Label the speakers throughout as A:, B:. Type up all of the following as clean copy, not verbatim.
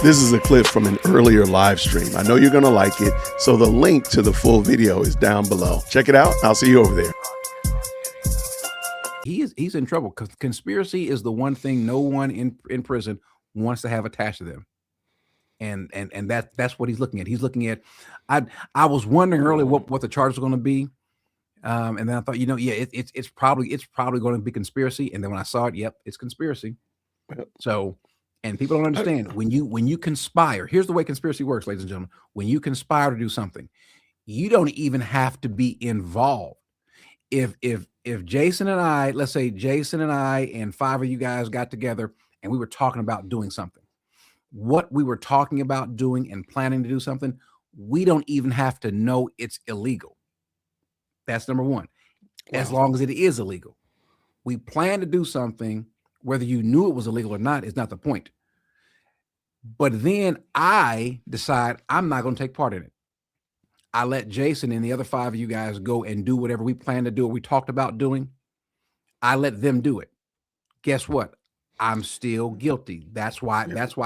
A: This is a clip from an earlier live stream. I know you're going to like it, so the link to the full video is down below. Check it out. I'll see you over there.
B: He's in trouble because conspiracy is the one thing no one in prison wants to have attached to them. And that's what he's looking at. He's looking at, I was wondering earlier what the charges are going to be. And then I thought, it's probably going to be conspiracy. And then when I saw it, yep, it's conspiracy. So, and people don't understand when you conspire, here's the way conspiracy works, ladies and gentlemen. When you conspire to do something, you don't even have to be involved. If Jason and I, let's say Jason and I and 5 of you guys got together and we were talking about doing something, what we were talking about doing and planning to do something, we don't even have to know it's illegal. That's number one. Wow. As long as it is illegal. We plan to do something, whether you knew it was illegal or not is not the point. But then I decide I'm not going to take part in it. I let Jason and the other 5 of you guys go and do whatever we plan to do or we talked about doing. I let them do it. Guess what? I'm still guilty. That's why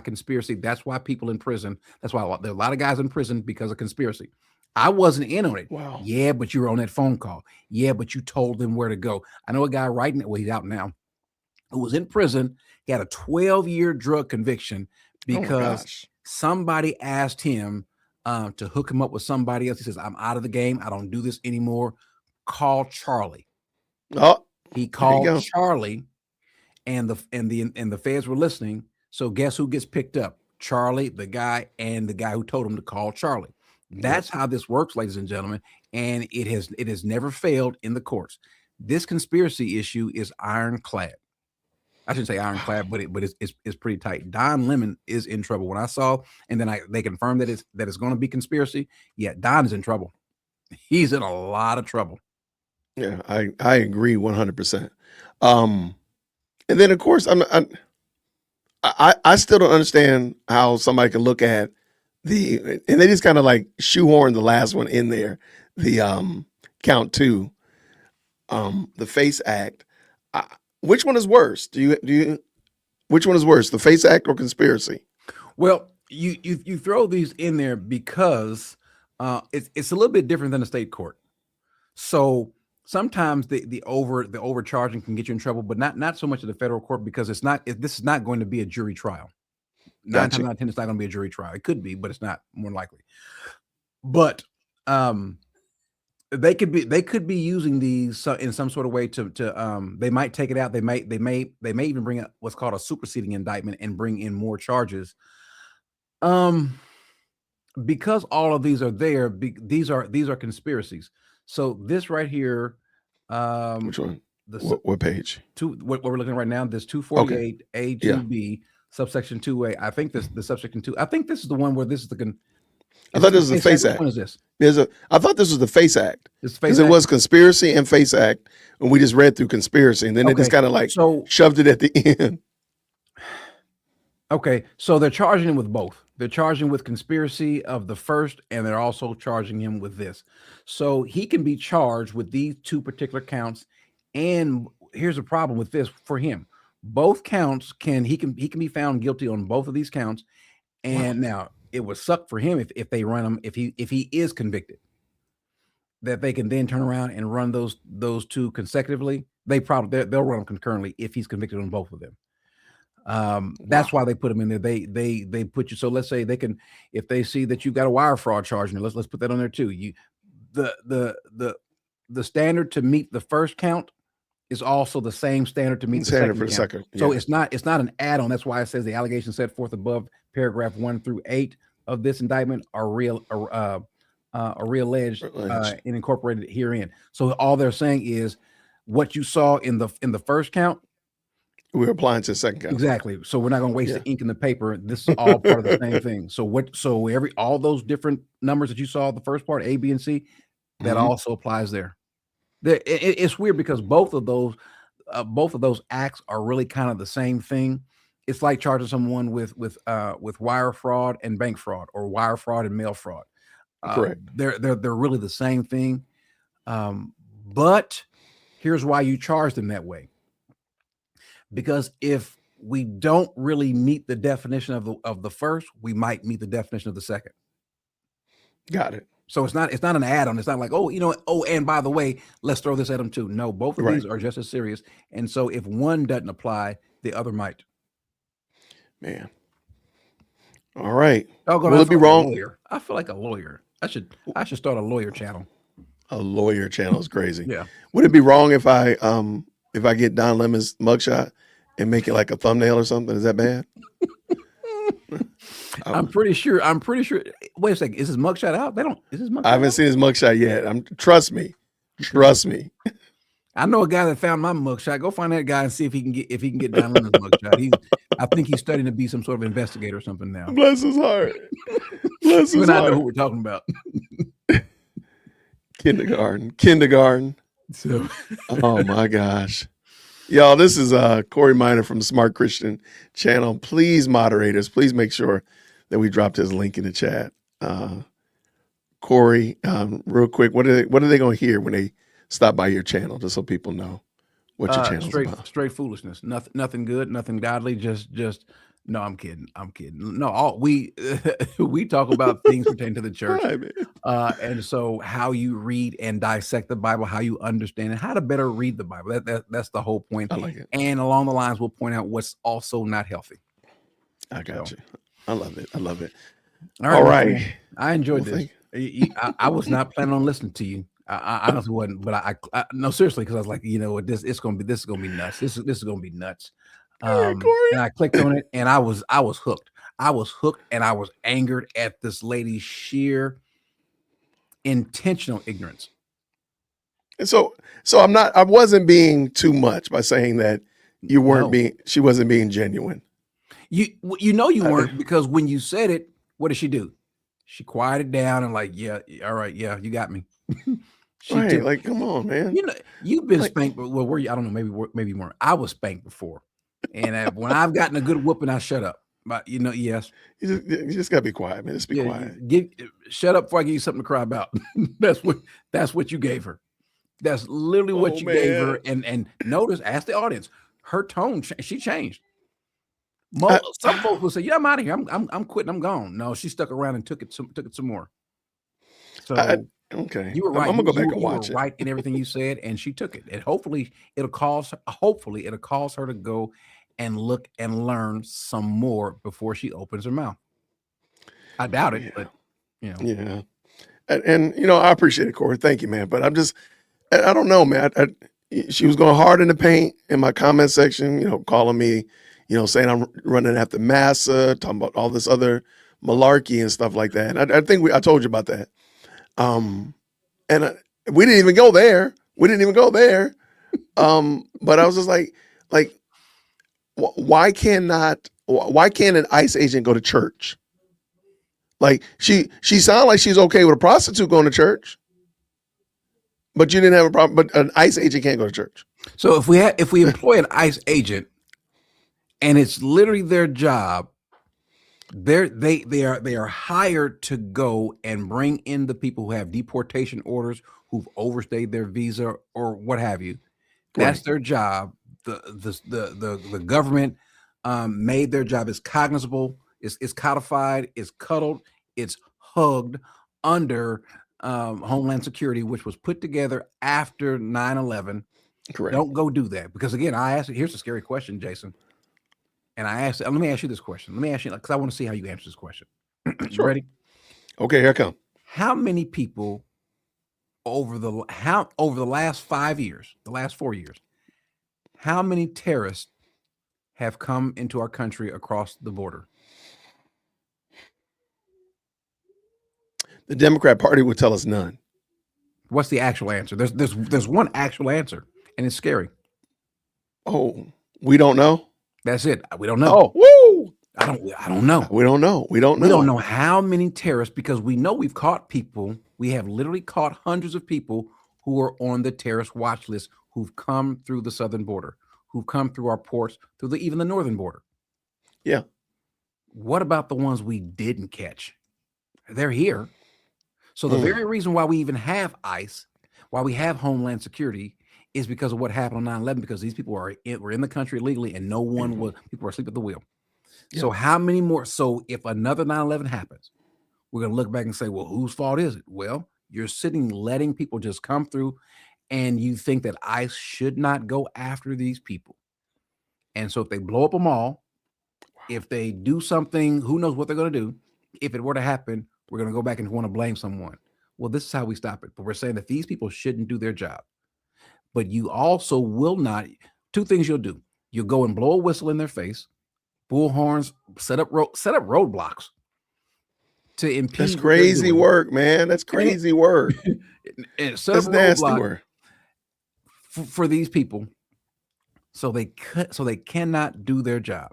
B: conspiracy, that's why people in prison, that's why there are a lot of guys in prison because of conspiracy. I wasn't in on it.
A: Wow.
B: Yeah, but you were on that phone call. Yeah, but you told them where to go. I know a guy writing it, well, he's out now, who was in prison. He had a 12-year drug conviction because somebody asked him to hook him up with somebody else. He says, I'm out of the game. I don't do this anymore. Call Charlie.
A: Oh,
B: he called Charlie. And the feds were listening. So guess who gets picked up? Charlie, the guy who told him to call Charlie. That's how this works, ladies and gentlemen. And it has never failed in the courts. This conspiracy issue is ironclad. I shouldn't say ironclad, but it's pretty tight. Don Lemon is in trouble. When I saw, and then they confirmed that it's going to be conspiracy. Yeah, Don is in trouble. He's in a lot of trouble.
A: Yeah, I agree 100%. And then, of course, I still don't understand how somebody can look at and they just kind of like shoehorn the last one in there, the count 2, the FACE Act. Which one is worse? Which one is worse, the FACE Act or conspiracy?
B: Well, you throw these in there because it's a little bit different than the state court. So sometimes the overcharging can get you in trouble, but not so much of the federal court because this is not going to be a jury trial. 9 times out of 10, it's not going to be a jury trial. It could be, but it's not, more likely. But they could be using these in some sort of way to they might take it out. They may even bring up what's called a superseding indictment and bring in more charges. Because all of these are there, these are conspiracies. So this right here,
A: which one? What page?
B: What we're looking at right now, this 248 A2B subsection 2A. I think the subsection 2. I think this is the one where this is the.
A: I thought this was the FACE Act.
B: What is this?
A: I thought this was the FACE Act
B: because
A: it was conspiracy and FACE Act, and we just read through conspiracy, and then they just kind of like shoved it at the end.
B: Okay, so they're charging him with both. They're charging with conspiracy of the first, and they're also charging him with this. So he can be charged with these 2 particular counts. And here's the problem with this for him: both counts he can be found guilty on both of these counts. And now it would suck for him if they run him if he is convicted, that they can then turn around and run those 2 consecutively. They'll run them concurrently if he's convicted on both of them. That's why they put them in there. They put you. So let's say they can, if they see that you've got a wire fraud charge, and let's put that on there too. The standard to meet the first count is also the same standard to meet the second
A: for the second.
B: Yeah. So it's not an add-on. That's why it says the allegations set forth above paragraph 1 through 8 of this indictment are alleged and incorporated herein. So all they're saying is what you saw in the first count,
A: we're applying to the second count.
B: Exactly. So we're not going to waste the ink in the paper. This is all part of the same thing. So all those different numbers that you saw, the first part, A, B, and C, that also applies there. It's weird because both of those acts are really kind of the same thing. It's like charging someone with wire fraud and bank fraud, or wire fraud and mail fraud.
A: Correct.
B: They're really the same thing. But here's why you charge them that way. Because if we don't really meet the definition of the first, we might meet the definition of the second.
A: Got it.
B: So it's not an add-on. It's not like, oh, and by the way, let's throw this at them too. No, both of these are just as serious. And so if one doesn't apply, the other might.
A: Man. All right.
B: Will it be wrong? I feel like a lawyer. I should start a lawyer channel.
A: A lawyer channel is crazy.
B: Yeah.
A: Would it be wrong if I get Don Lemon's mugshot and make it like a thumbnail or something? Is that bad?
B: I'm pretty sure. Wait a second. Is his mugshot out? Is his mugshot?
A: I haven't seen his mugshot yet. Trust me.
B: I know a guy that found my mugshot. Go find that guy and see if he can get Don Lemon's mugshot. I think he's studying to be some sort of investigator or something now.
A: Bless his heart. Bless his heart.
B: I know who we're talking about.
A: Kindergarten.
B: So,
A: oh my gosh. Y'all, this is Corey Minor from Smart Christian Channel. Please, moderators, please make sure that we dropped his link in the chat. Corey, real quick, what are they going to hear when they stop by your channel, just so people know what your channel's about?
B: Straight foolishness. Nothing good, nothing godly. Just no, I'm kidding. No, we talk about things pertaining to the church, and so how you read and dissect the Bible, how you understand it, how to better read the Bible. That's the whole point.
A: I like it.
B: And along the lines, we'll point out what's also not healthy.
A: I got you. I love it.
B: All right. I enjoyed this. I was not planning on listening to you. I honestly wasn't, but I no, seriously, because I was like, this is gonna be nuts. This is gonna be nuts. And I clicked on it, and I was hooked. I was hooked, and I was angered at this lady's sheer intentional ignorance.
A: And so I wasn't being too much by saying that she wasn't being genuine.
B: You weren't, because when you said it, what did she do? She quieted down and like, yeah, all right, yeah, you got me.
A: Like, come on, man.
B: You've been spanked. Well, were you? I don't know. Maybe you weren't. I was spanked before, and when I've gotten a good whooping, I shut up. But yes,
A: you just gotta be quiet, man. Just be quiet.
B: Shut up before I give you something to cry about. That's what you gave her. That's literally what you gave her. And notice, ask the audience, her tone, she changed. Some folks will say, "Yeah, I'm out of here. I'm quitting. I'm gone." No, she stuck around and took it some more. So
A: okay,
B: you were right.
A: I'm gonna go back and watch
B: it. Right in everything you said, and she took it. And hopefully, it'll cause her to go and look and learn some more before she opens her mouth. I doubt it, but
A: yeah. And I appreciate it, Corey. Thank you, man. But I don't know, man. She was going hard in the paint in my comment section. Calling me. Saying I'm running after massa, talking about all this other malarkey and stuff like that. And I think I told you about that. And we didn't even go there. But I was just like, why can't an ICE agent go to church? Like she sounded like she's okay with a prostitute going to church, but you didn't have a problem. But an ICE agent can't go to church.
B: So if we employ an ICE agent, and it's literally their job, they are hired to go and bring in the people who have deportation orders, who've overstayed their visa or what have you. That's their job. The government made their job as cognizable, is codified, is cuddled, it's hugged under Homeland Security, which was put together after 9/11.
A: Correct.
B: Don't go do that, because again, I asked. Here's a scary question, Jason. And I asked, let me ask you this question. Let me ask you, because I want to see how you answer this question.
A: Sure.
B: Ready?
A: Okay, here I come.
B: How many people over the last 5 years, the last 4 years, how many terrorists have come into our country across the border?
A: The Democrat Party would tell us none.
B: What's the actual answer? There's one actual answer, and it's scary.
A: Oh, we don't know.
B: That's it. We don't know.
A: Oh, woo!
B: I don't know.
A: We don't know. We don't know
B: how many terrorists, because we know we've caught people. We have literally caught hundreds of people who are on the terrorist watch list, who've come through the southern border, who've come through our ports, through even the northern border.
A: Yeah.
B: What about the ones we didn't catch? They're here. So the very reason why we even have ICE, why we have Homeland Security, is because of what happened on 9/11, because these people were in the country illegally and no one was, people were asleep at the wheel. So how many more? So if another 9/11 happens, we're going to look back and say, well, whose fault is it? Well, you're sitting letting people just come through, and you think that ICE should not go after these people. And so if they blow up a mall, if they do something, who knows what they're going to do. If it were to happen, we're going to go back and want to blame someone. Well, this is how we stop it. But we're saying that these people shouldn't do their job. But you also will not. Two things you'll do. You'll go and blow a whistle in their face, bull horns, set up roadblocks to impede.
A: That's crazy work, man. That's crazy work.
B: And set
A: That's
B: up
A: nasty
B: roadblock
A: work.
B: for these people, so they cannot do their job.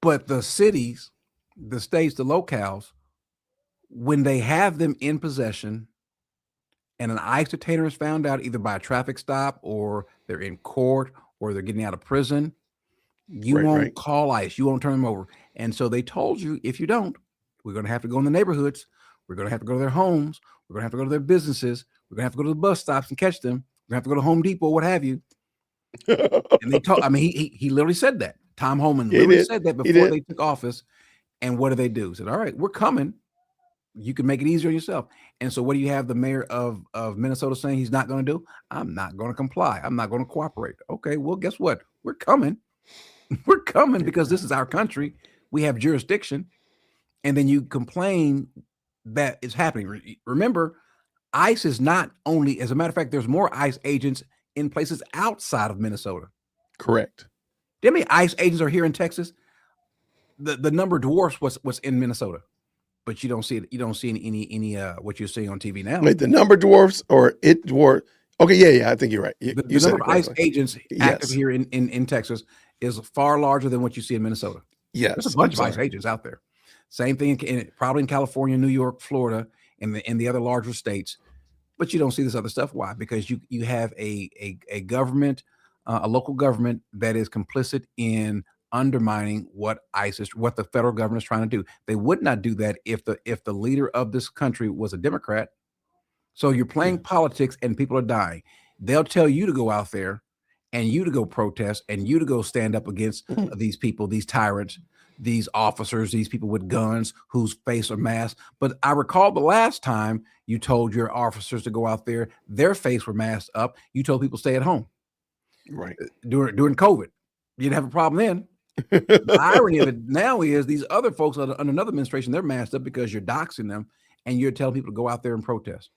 B: But the cities, the states, the locales, when they have them in possession and an ICE detainer is found out either by a traffic stop or they're in court or they're getting out of prison, you won't call ICE. You won't turn them over. And so they told you, if you don't, we're going to have to go in the neighborhoods. We're going to have to go to their homes. We're going to have to go to their businesses. We're going to have to go to the bus stops and catch them. We're going to have to go to Home Depot, what have you. And they told, I mean, he literally said that. Tom Homan literally said that before they took office. And what do? He said, all right, we're coming. You can make it easier on yourself. And so what do you have the mayor of Minnesota saying he's not going to do? I'm not going to comply. I'm not going to cooperate. Okay, well, guess what? We're coming. We're coming because this is our country. We have jurisdiction. And then you complain that it's happening. Remember, ICE is not only, as a matter of fact, there's more ICE agents in places outside of Minnesota.
A: Correct.
B: How many ICE agents are here in Texas? The number dwarfs what's in Minnesota. But you don't see it. You don't see any what you're seeing on TV now.
A: Wait, the number dwarfs or it dwarfs? Okay, yeah, I think you're right. You
B: the number of ICE agents active here in Texas is far larger than what you see in Minnesota.
A: Yes,
B: there's a bunch of ICE agents out there. Same thing probably in California, New York, Florida, and the other larger states. But you don't see this other stuff. Why? Because you have a government, a local government that is complicit in undermining what ICE is, what the federal government is trying to do. They would not do that if the leader of this country was a Democrat. So you're playing politics and people are dying. They'll tell you to go out there and you to go protest and you to go stand up against these people, these tyrants, these officers, these people with guns whose face are masked. But I recall the last time you told your officers to go out there, their face were masked up. You told people stay at home.
A: Right.
B: During COVID. You didn't have a problem then. The irony of it now is these other folks under another administration, they're masked up because you're doxing them and you're telling people to go out there and protest.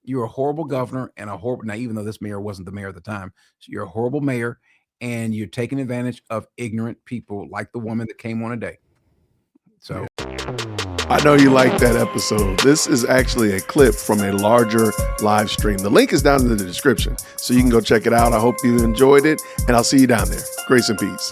B: You're a horrible governor and now, even though this mayor wasn't the mayor at the time, so you're a horrible mayor and you're taking advantage of ignorant people like the woman that came on a day. So
A: I know you liked that episode. This is actually a clip from a larger live stream. The link is down in the description, so you can go check it out. I hope you enjoyed it, and I'll see you down there. Grace and peace.